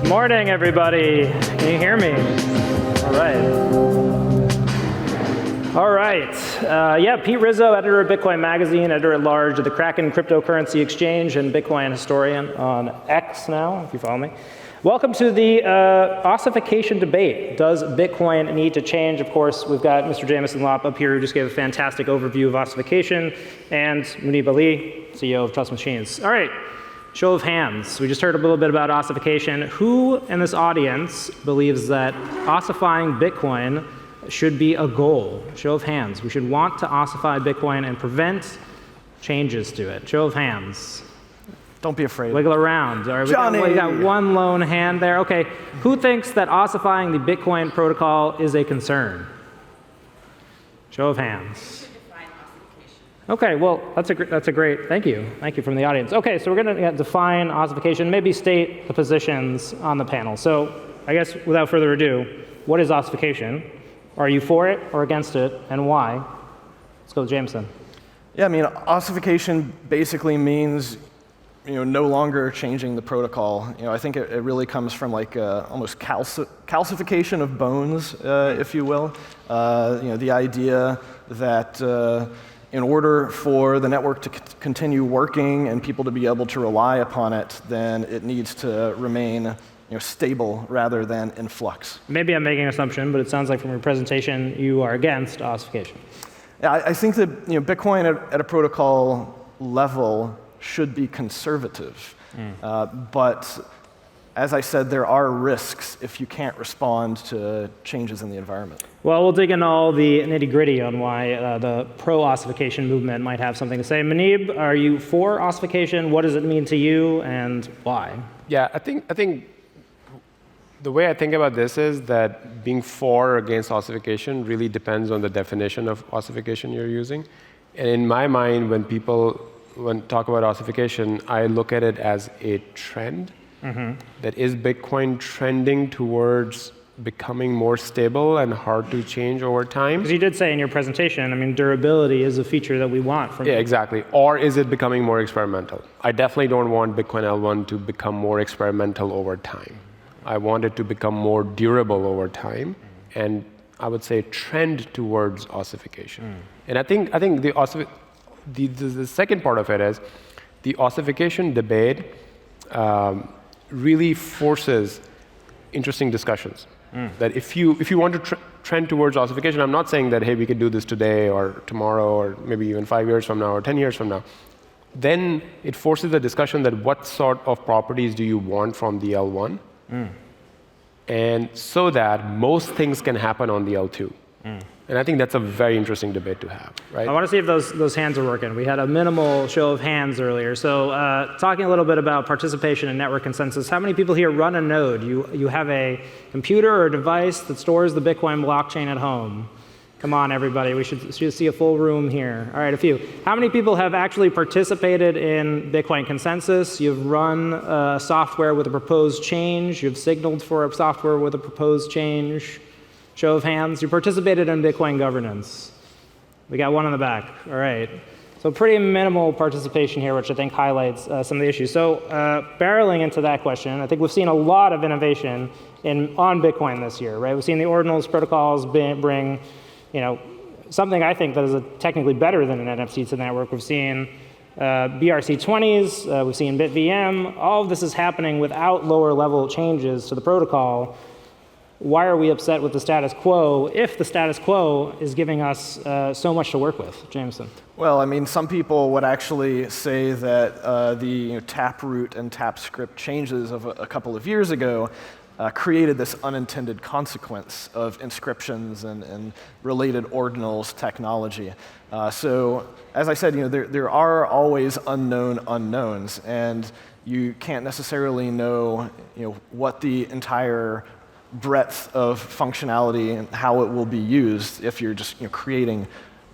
Morning, everybody. Can you hear me? All right. All right. Yeah, Pete Rizzo, editor of Bitcoin Magazine, editor-at-large of the Kraken Cryptocurrency Exchange, and Bitcoin historian on X now, if you follow me. Welcome to the ossification debate. Does Bitcoin need to change? Of course, we've got Mr. Jameson Lopp up here who just gave a fantastic overview of ossification, and Munib Ali, CEO of Trust Machines. All right. Show of hands. We just heard a little bit about ossification. Who in this audience believes that ossifying Bitcoin should be a goal? Show of hands. We should want to ossify Bitcoin and prevent changes to it. Show of hands. Don't be afraid. Wiggle around. All right, we got one lone hand there. OK, who thinks that ossifying the Bitcoin protocol is a concern? Show of hands. OK, well, that's a great, thank you from the audience. OK, so we're going to define ossification, maybe state the positions on the panel. So I guess without further ado, what is ossification? Are you for it or against it, and why? Let's go with Jameson. Yeah, I mean, ossification basically means no longer changing the protocol. I think it really comes from like almost calcification of bones, if you will. The idea that in order for the network to continue working and people to be able to rely upon it, then it needs to remain stable rather than in flux. Maybe I'm making an assumption, but it sounds like from your presentation you are against ossification. Yeah, I think that Bitcoin at a protocol level should be conservative. But as I said, there are risks if you can't respond to changes in the environment. Well, we'll dig into all the nitty-gritty on why the pro-ossification movement might have something to say. Munib, are you for ossification? What does it mean to you, and why? Yeah, I think the way I think about this is that being for or against ossification really depends on the definition of ossification you're using. And in my mind, when people talk about ossification, I look at it as a trend. That is Bitcoin trending towards becoming more stable and hard to change over time? Because you did say in your presentation, I mean, durability is a feature that we want from Yeah, exactly. Or is it becoming more experimental? I definitely don't want Bitcoin L1 to become more experimental over time. I want it to become more durable over time, and I would say trend towards ossification. And I think the second part of it is the ossification debate really forces interesting discussions. That if you want to trend towards ossification, I'm not saying that, hey, we could do this today or tomorrow or maybe even 5 years from now or 10 years from now. Then it forces a discussion that what sort of properties do you want from the L1? And so that most things can happen on the L2. And I think that's a very interesting debate to have, right? I want to see if those hands are working. We had a minimal show of hands earlier. So talking a little bit about participation and network consensus, how many people here run a node? You have a computer or a device that stores the Bitcoin blockchain at home. Come on, everybody. We should see a full room here. All right, a few. How many people have actually participated in Bitcoin consensus? You've run software with a proposed change. You've signaled for a software with a proposed change. Show of hands. You participated in Bitcoin governance. We got one in the back. All right. So pretty minimal participation here, which I think highlights some of the issues. So barreling into that question, I think we've seen a lot of innovation on Bitcoin this year, right? We've seen the Ordinals protocols bring, something I think that is technically better than an NFC to the network. We've seen BRC20s. We've seen BitVM. All of this is happening without lower level changes to the protocol. Why are we upset with the status quo if the status quo is giving us so much to work with? Jameson. Well, I mean, some people would actually say that the Taproot and TapScript changes of a couple of years ago created this unintended consequence of inscriptions and related ordinals technology. So, as I said, there are always unknown unknowns, and you can't necessarily know, what the entire breadth of functionality and how it will be used if you're just creating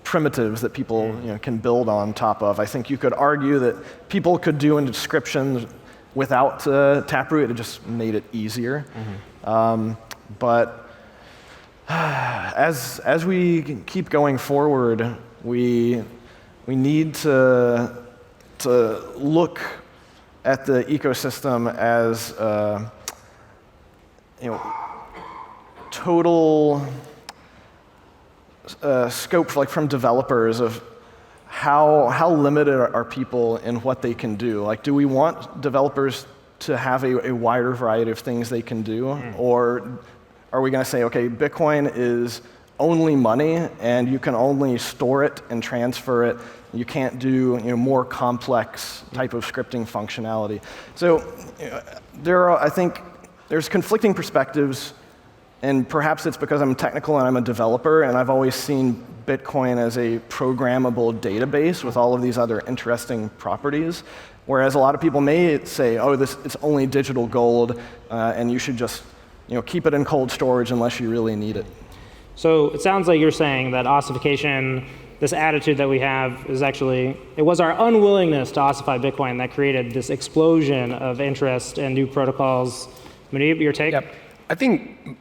primitives that people can build on top of. I think you could argue that people could do inscriptions without Taproot. It just made it easier. But as we keep going forward, we need to look at the ecosystem as total scope, like from developers, of how limited are people in what they can do. Like, do we want developers to have a wider variety of things they can do, or are we going to say, okay, Bitcoin is only money, and you can only store it and transfer it. You can't do more complex type of scripting functionality. So I think there's conflicting perspectives, and perhaps it's because I'm technical and I'm a developer, and I've always seen Bitcoin as a programmable database with all of these other interesting properties, whereas a lot of people may say, oh, it's only digital gold, and you should just keep it in cold storage unless you really need it. So it sounds like you're saying that ossification, this attitude that we have, is actually, it was our unwillingness to ossify Bitcoin that created this explosion of interest and new protocols. Muneeb, your take? Yep. I think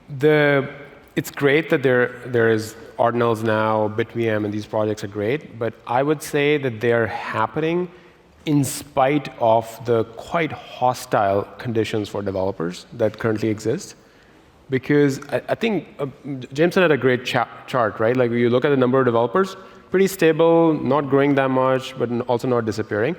it's great that there is Ordinals now, BitVM, and these projects are great, but I would say that they're happening in spite of the quite hostile conditions for developers that currently exist. Because I think Jameson had a great chart, right? Like, you look at the number of developers, pretty stable, not growing that much, but also not disappearing.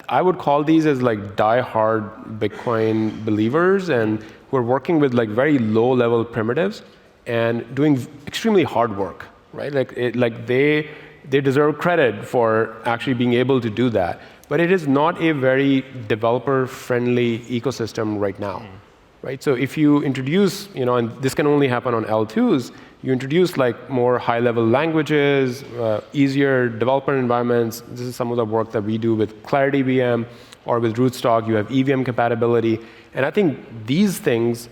I would call these as like die-hard Bitcoin believers, and who are working with like very low-level primitives and doing extremely hard work, right? Like they deserve credit for actually being able to do that. But it is not a very developer-friendly ecosystem right now. Right? So if you introduce, and this can only happen on L2s, you introduce like more high-level languages, easier developer environments. This is some of the work that we do with Clarity VM, or with Rootstock. You have EVM compatibility. And I think these things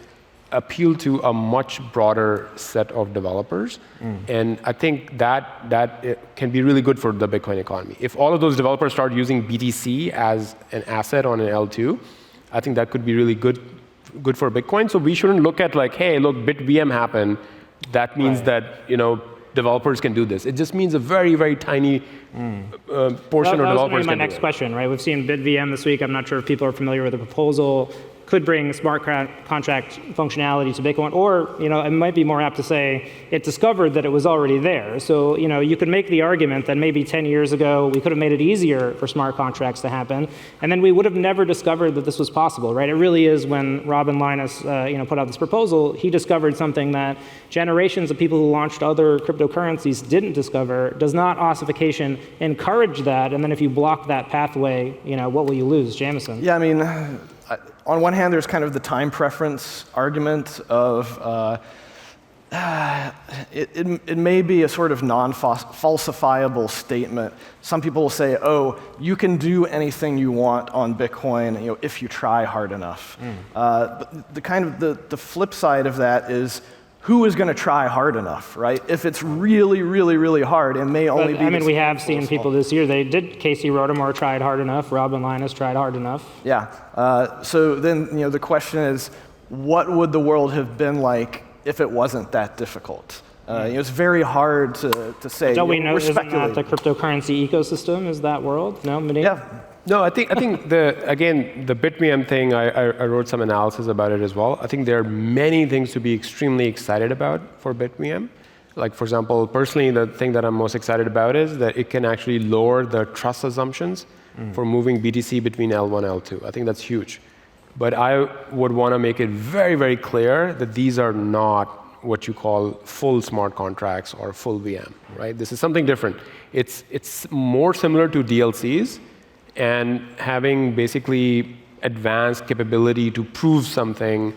appeal to a much broader set of developers. And I think that it can be really good for the Bitcoin economy. If all of those developers start using BTC as an asset on an L2, I think that could be really good for Bitcoin. So we shouldn't look at like, hey, look, BitVM happened. That means that developers can do this. It just means a very, very tiny portion of developers can do it. My next question, right? We've seen BitVM this week. I'm not sure if people are familiar with the proposal. Could bring smart contract functionality to Bitcoin, or it might be more apt to say it discovered that it was already there. So you could make the argument that maybe 10 years ago we could have made it easier for smart contracts to happen, and then we would have never discovered that this was possible, right? It really is when Robin Linus put out this proposal, he discovered something that generations of people who launched other cryptocurrencies didn't discover. Does not ossification encourage that? And then if you block that pathway, what will you lose, Jameson? Yeah, I mean, on one hand, there's kind of the time preference argument of it may be a sort of non-falsifiable statement. Some people will say, oh, you can do anything you want on Bitcoin if you try hard enough. But the flip side of that is, who is going to try hard enough, right? If it's really, really, really hard, it may only be. I mean, we have seen people this year. They did. Casey Rotemore tried hard enough. Robin Linus tried hard enough. Yeah. So then, the question is, what would the world have been like if it wasn't that difficult? It's very hard to say. Don't we know? Isn't that the cryptocurrency ecosystem? Is that world? No, Muneeb? Yeah. No, I think the BitVM thing, I wrote some analysis about it as well. I think there are many things to be extremely excited about for BitVM. Like, for example, personally, the thing that I'm most excited about is that it can actually lower the trust assumptions for moving BTC between L1 and L2. I think that's huge. But I would want to make it very, very clear that these are not what you call full smart contracts or full VM, right? This is something different. It's more similar to DLCs, and having basically advanced capability to prove something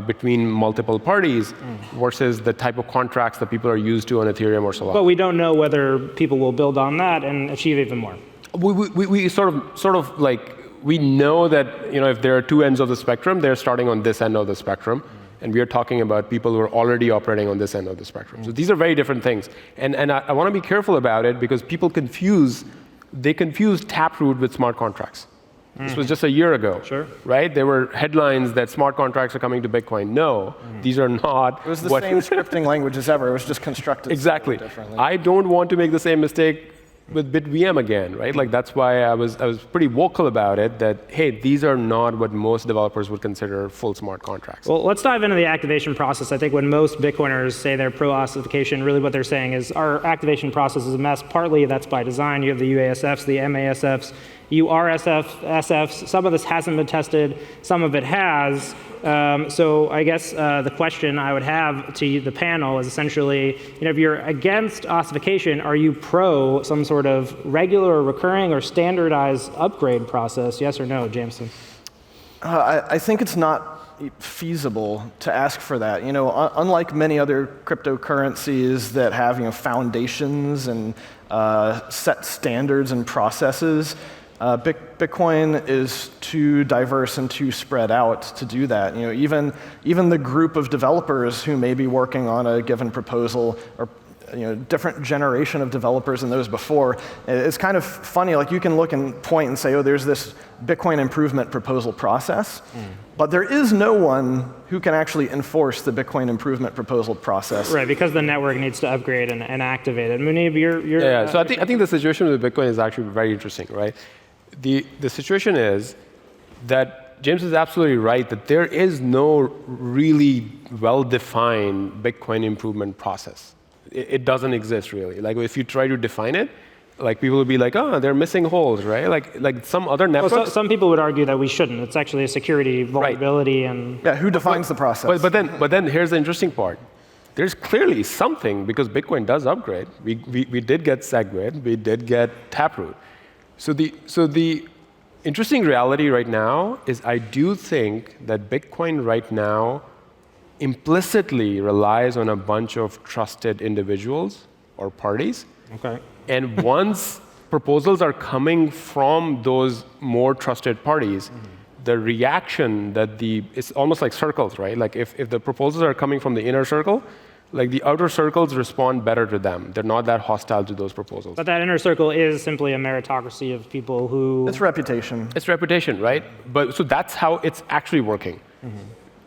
between multiple parties versus the type of contracts that people are used to on Ethereum or Solana. But we don't know whether people will build on that and achieve even more. We sort of like, we know that if there are two ends of the spectrum, they're starting on this end of the spectrum. And we are talking about people who are already operating on this end of the spectrum. So these are very different things. And I want to be careful about it, because people confuse Taproot with smart contracts. This was just a year ago, right? There were headlines that smart contracts are coming to Bitcoin. No, these are not. It was the same scripting language as ever. It was just constructed exactly differently. I don't want to make the same mistake with BitVM again, right? Like that's why I was pretty vocal about it. That hey, these are not what most developers would consider full smart contracts. Well, let's dive into the activation process. I think when most Bitcoiners say they're pro-ossification, really what they're saying is our activation process is a mess. Partly that's by design. You have the UASFs, the MASFs, URSFs. Some of this hasn't been tested. Some of it has. So I guess the question I would have to the panel is essentially, if you're against ossification, are you pro some sort of regular or recurring or standardized upgrade process? Yes or no, Jameson? I think it's not feasible to ask for that. Unlike many other cryptocurrencies that have foundations and set standards and processes, Bitcoin is too diverse and too spread out to do that. Even the group of developers who may be working on a given proposal, or different generation of developers than those before, it's kind of funny. Like you can look and point and say, oh, there's this Bitcoin improvement proposal process, but there is no one who can actually enforce the Bitcoin improvement proposal process. Right, because the network needs to upgrade and activate it. Munib, you're yeah. So I think the situation with Bitcoin is actually very interesting, right? The situation is that James is absolutely right that there is no really well-defined Bitcoin improvement process. It doesn't exist really. Like if you try to define it, like people will be like, oh, they're missing holes, right? Like some other networks. Well, some people would argue that we shouldn't. It's actually a security vulnerability, and yeah, who defines the process? But then here's the interesting part. There's clearly something because Bitcoin does upgrade. We did get SegWit, we did get Taproot. So the interesting reality right now is I do think that Bitcoin right now implicitly relies on a bunch of trusted individuals or parties. Okay. And once proposals are coming from those more trusted parties, the reaction that it's almost like circles, right? Like if the proposals are coming from the inner circle, like the outer circles respond better to them. They're not that hostile to those proposals. But that inner circle is simply a meritocracy of people who... It's reputation. It's reputation, right? So that's how it's actually working.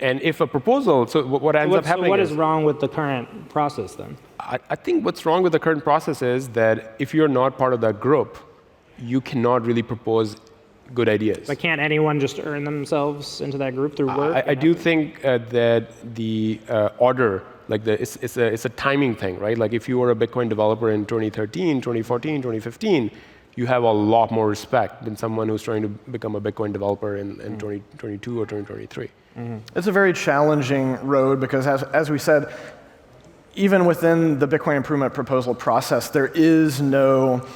And if a proposal, so what ends up happening So what is wrong with the current process then? I think what's wrong with the current process is that if you're not part of that group, you cannot really propose good ideas. But can't anyone just earn themselves into that group through work? I do think that the order, like it's a timing thing, right? Like if you were a Bitcoin developer in 2013, 2014, 2015, you have a lot more respect than someone who's trying to become a Bitcoin developer in 2022 or 2023. It's a very challenging road because, as we said, even within the Bitcoin improvement proposal process, there is no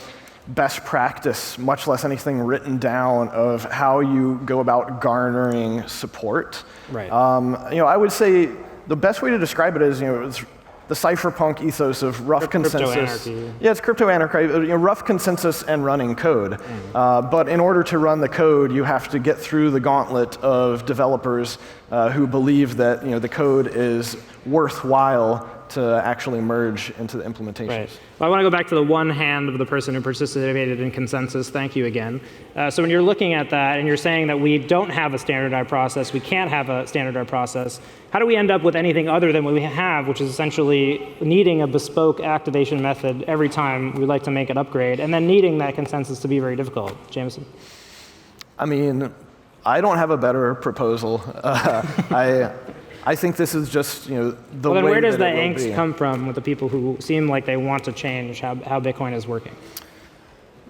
best practice, much less anything written down of how you go about garnering support. Right. I would say the best way to describe it is, it's the cypherpunk ethos of rough consensus. Crypto-anarchy. Yeah, it's crypto-anarchy, rough consensus and running code. But in order to run the code, you have to get through the gauntlet of developers who believe that the code is worthwhile to actually merge into the implementation. Right. Well, I want to go back to the one hand of the person who participated in consensus. Thank you again. So when you're looking at that and you're saying that we don't have a standardized process, we can't have a standardized process, how do we end up with anything other than what we have, which is essentially needing a bespoke activation method every time we like to make an upgrade, and then needing that consensus to be very difficult? Jameson? I mean, I don't have a better proposal. I think this is just the well, then way where does the that it will angst be. come from with the people who seem like they want to change how Bitcoin is working?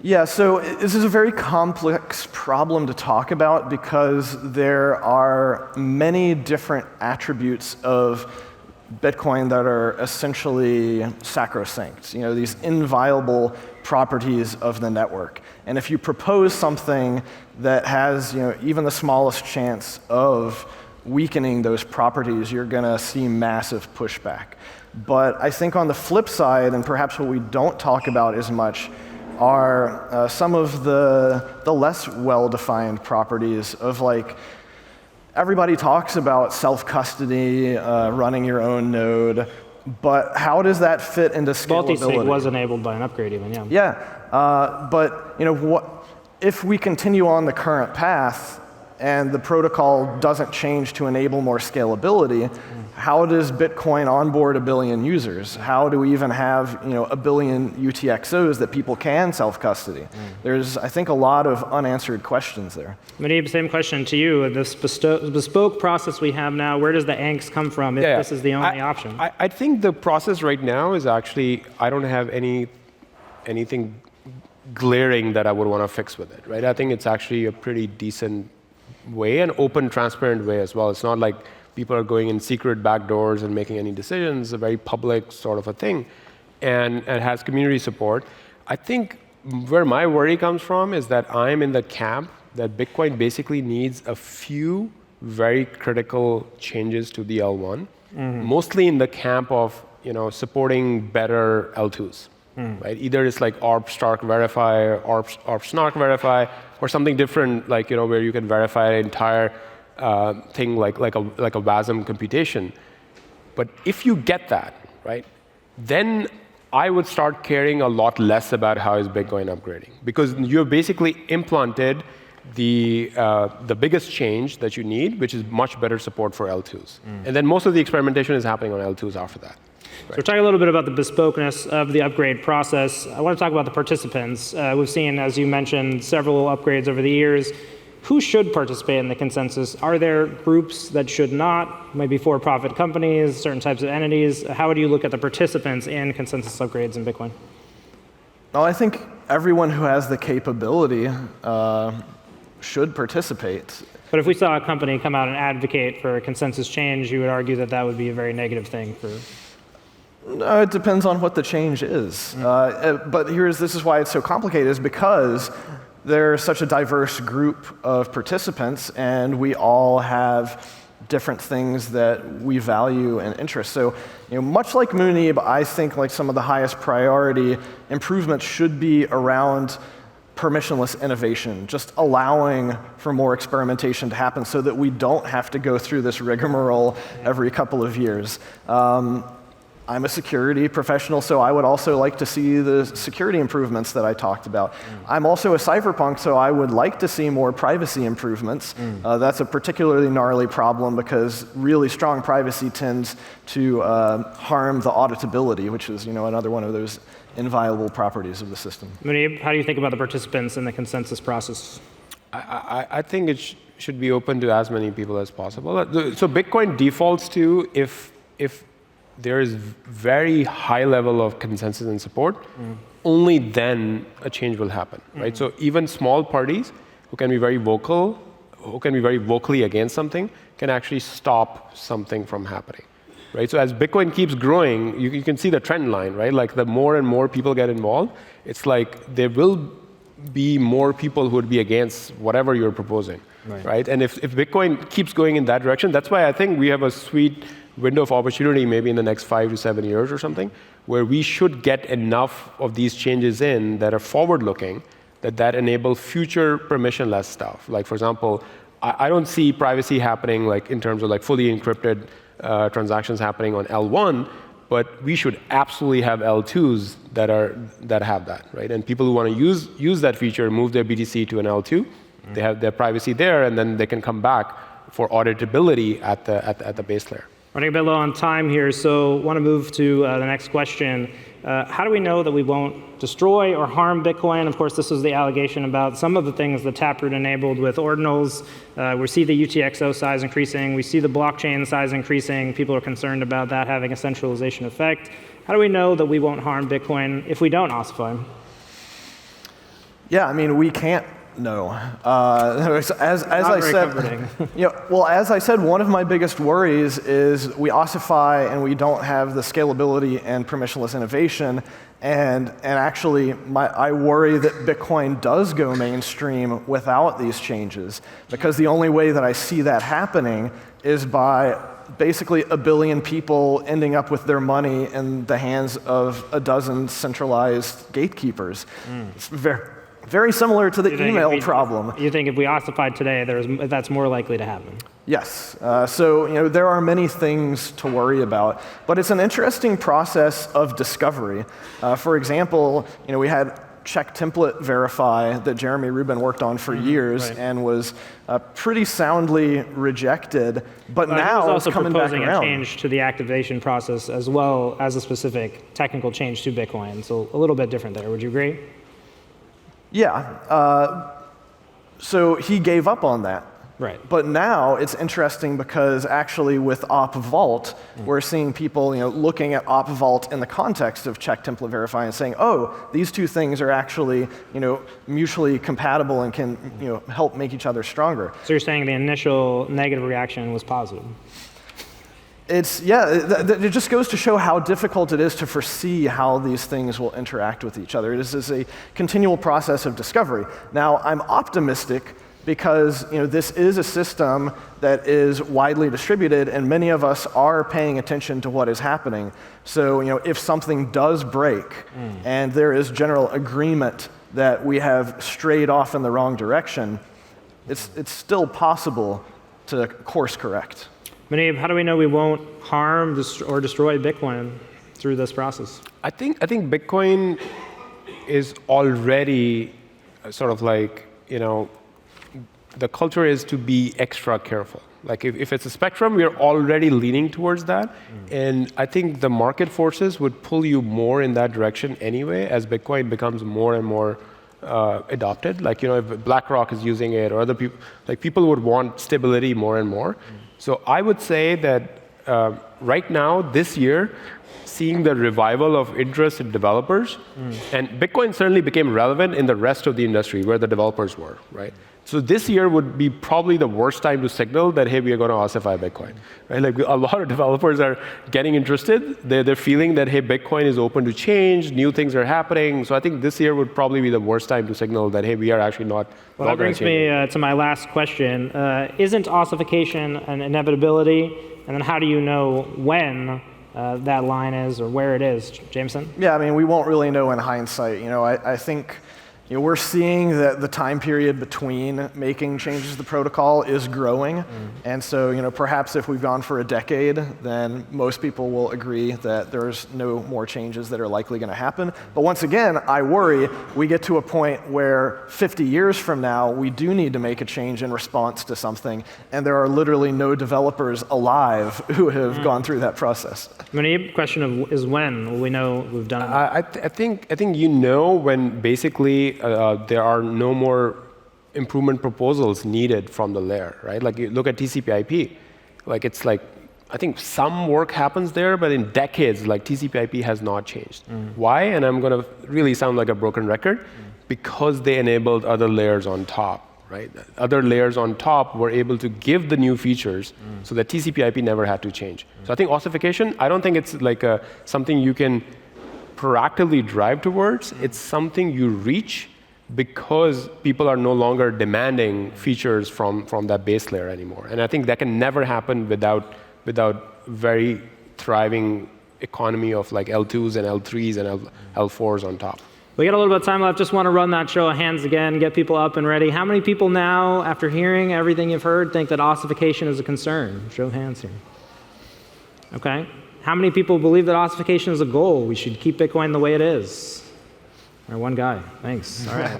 Yeah, so this is a very complex problem to talk about because there are many different attributes of Bitcoin that are essentially sacrosanct, these inviolable properties of the network. And if you propose something that has even the smallest chance of weakening those properties, you're going to see massive pushback. But I think on the flip side, and perhaps what we don't talk about as much, are some of the less well-defined properties of everybody talks about self-custody, running your own node, but how does that fit into scalability? Multi-sig was enabled by an upgrade even, yeah. Yeah, but if we continue on the current path, and the protocol doesn't change to enable more scalability, how does Bitcoin onboard 1 billion users? How do we even have 1 billion UTXOs that people can self-custody? There's, I think, a lot of unanswered questions there. Muneeb, same question to you. This bespoke process we have now, where does the angst come from if this is the only option? I think the process right now is actually, I don't have anything glaring that I would want to fix with it, right? I think it's actually a pretty decent way, an open, transparent way as well. It's not like people are going in secret back doors and making any decisions. It's a very public sort of a thing, and it has community support. I think where my worry comes from is that I'm in the camp that Bitcoin basically needs a few very critical changes to the L1, mostly in the camp of supporting better L2s. Right? Either it's like ARP Stark verify, ARP Snark verify, or something different, like where you can verify an entire thing like a WASM computation. But if you get that, right, then I would start caring a lot less about how is Bitcoin upgrading, because you've basically implanted the biggest change that you need, which is much better support for L2s. And then most of the experimentation is happening on L2s after that. So we're talking a little bit about the bespokeness of the upgrade process. I want to talk about the participants. We've seen, as you mentioned, several upgrades over the years. Who should participate in the consensus? Are there groups that should not? Maybe for-profit companies, certain types of entities? How would you look at the participants in consensus upgrades in Bitcoin? Well, I think everyone who has the capability should participate. But if we saw a company come out and advocate for a consensus change, you would argue that that would be a very negative thing for... No, it depends on what the change is. But this is why it's so complicated, is because there's such a diverse group of participants, and we all have different things that we value and interest. So, much like Muneeb, I think like some of the highest priority improvements should be around permissionless innovation, just allowing for more experimentation to happen so that we don't have to go through this rigmarole every couple of years. I'm a security professional, so I would also like to see the security improvements that I talked about. I'm also a cypherpunk, so I would like to see more privacy improvements. That's a particularly gnarly problem because really strong privacy tends to harm the auditability, which is another one of those inviolable properties of the system. Muneeb, how do you think about the participants in the consensus process? I think it should be open to as many people as possible. So Bitcoin defaults to if there is very high level of consensus and support, only then a change will happen, right? So even small parties who can be very vocal, who can be very vocally against something, can actually stop something from happening, right? So as Bitcoin keeps growing, you can see the trend line, right? Like the more and more people get involved, it's like there will be more people who would be against whatever you're proposing, right? And if Bitcoin keeps going in that direction, that's why I think we have a sweet window of opportunity maybe in the next 5 to 7 years or something, where we should get enough of these changes in that are forward-looking, that enable future permissionless stuff. Like, for example, I don't see privacy happening like in terms of like fully encrypted transactions happening on L1, but we should absolutely have L2s that have that, right? And people who want to use that feature, move their BTC to an L2, they have their privacy there, and then they can come back for auditability at the base layer. Running a bit low on time here, so want to move to the next question. How do we know that we won't destroy or harm Bitcoin? Of course, this was the allegation about some of the things that Taproot enabled with Ordinals. We see the UTXO size increasing. We see the blockchain size increasing. People are concerned about that having a centralization effect. How do we know that we won't harm Bitcoin if we don't ossify? Yeah, I mean, we can't know. As I said, as I said, one of my biggest worries is we ossify and we don't have the scalability and permissionless innovation. And actually, I worry that Bitcoin does go mainstream without these changes, because the only way that I see that happening is by basically 1 billion people ending up with their money in the hands of a dozen centralized gatekeepers. It's very similar to the email problem. You think if we ossified today, that's more likely to happen? Yes. So there are many things to worry about, but it's an interesting process of discovery. For example, we had check template verify that Jeremy Rubin worked on for years and was pretty soundly rejected, but now it's coming back around. He was also proposing a change to the activation process as well as a specific technical change to Bitcoin, so a little bit different there. Would you agree? Yeah. So he gave up on that. Right. But now it's interesting because actually with op vault, we're seeing people looking at op vault in the context of check template verify and saying, oh, these two things are actually mutually compatible and can help make each other stronger. So you're saying the initial negative reaction was positive? It just goes to show how difficult it is to foresee how these things will interact with each other. This is a continual process of discovery. Now, I'm optimistic because this is a system that is widely distributed, and many of us are paying attention to what is happening. So if something does break, and there is general agreement that we have strayed off in the wrong direction, it's still possible to course correct. Manib, how do we know we won't harm or destroy Bitcoin through this process? I think Bitcoin is already sort of like, the culture is to be extra careful. Like if it's a spectrum, we are already leaning towards that. And I think the market forces would pull you more in that direction anyway as Bitcoin becomes more and more adopted. Like, if BlackRock is using it or other people, like people would want stability more and more. So I would say that right now, this year, seeing the revival of interest in developers, and Bitcoin certainly became relevant in the rest of the industry where the developers were, right? So this year would be probably the worst time to signal that, hey, we are going to ossify Bitcoin. Right? Like a lot of developers are getting interested. They're feeling that, hey, Bitcoin is open to change, new things are happening. So I think this year would probably be the worst time to signal that, hey, we are actually not. Well, that brings me to my last question. Isn't ossification an inevitability? And then how do you know when that line is or where it is, Jameson? Yeah, I mean, we won't really know in hindsight. I think we're seeing that the time period between making changes to the protocol is growing. And so, perhaps if we've gone for a decade, then most people will agree that there's no more changes that are likely going to happen. But once again, I worry we get to a point where 50 years from now, we do need to make a change in response to something, and there are literally no developers alive who have gone through that process. Manib, question is when will we know we've done it? I think when basically there are no more improvement proposals needed from the layer, right? Like you look at TCP/IP, like it's like I think some work happens there, but in decades, like TCP/IP has not changed. Why? And I'm going to really sound like a broken record, because they enabled other layers on top. Right? Other layers on top were able to give the new features so that TCP/IP never had to change. So I think ossification, I don't think it's like something you can proactively drive towards. It's something you reach because people are no longer demanding features from that base layer anymore. And I think that can never happen without very thriving economy of like L2s and L3s and L4s on top. We got a little bit of time left. Just want to run that show of hands again, get people up and ready. How many people now, after hearing everything you've heard, think that ossification is a concern? Show of hands here. Okay. How many people believe that ossification is a goal? We should keep Bitcoin the way it is. All right, one guy. Thanks. All right.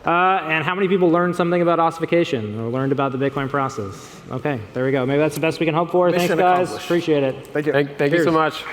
And how many people learned something about ossification or learned about the Bitcoin process? Okay, there we go. Maybe that's the best we can hope for. Mission Thanks, guys. accomplished. Appreciate it. Thank you. Thank you so much.